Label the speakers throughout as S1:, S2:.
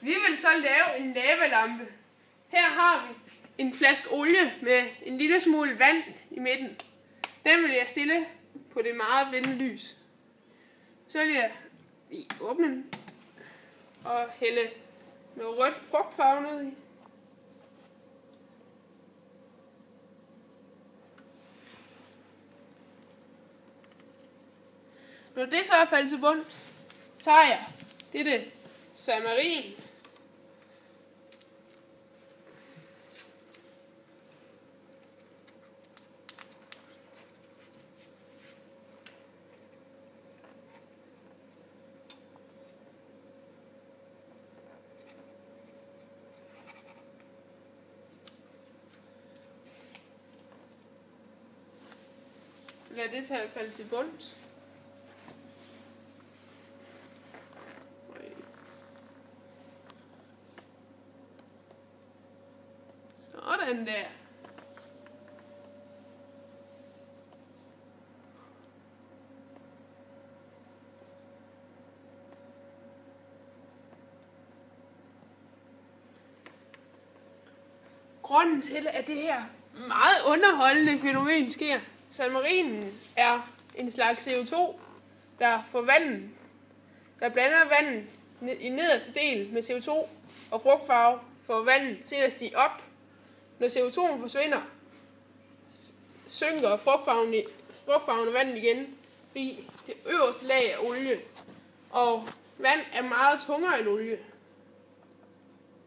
S1: Vi vil så lave en lavalampe. Her har vi en flaske olie med en lille smule vand i midten. Den vil jeg stille på det meget blinde lys. Så vil jeg lige åbne den og hælde noget rødt frugtfarve ned i. Når det så er faldet til bunds, tager jeg dette samarin. Lad det falde til bunds. Sådan der. Grunden til, at det her meget underholdende fænomen sker. Samarinen er en slags CO2, der blander vandet i nederste del med CO2 og frugtfarve, får vandet til at stige op. Når CO2'en forsvinder, synker frugtfarven og vandet igen, fordi det øverste lag er olie, og vand er meget tungere end olie.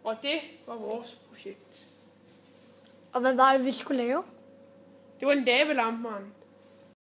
S1: Og det var vores projekt.
S2: Og hvad var det, vi skulle lave?
S1: Det var en lavalampe,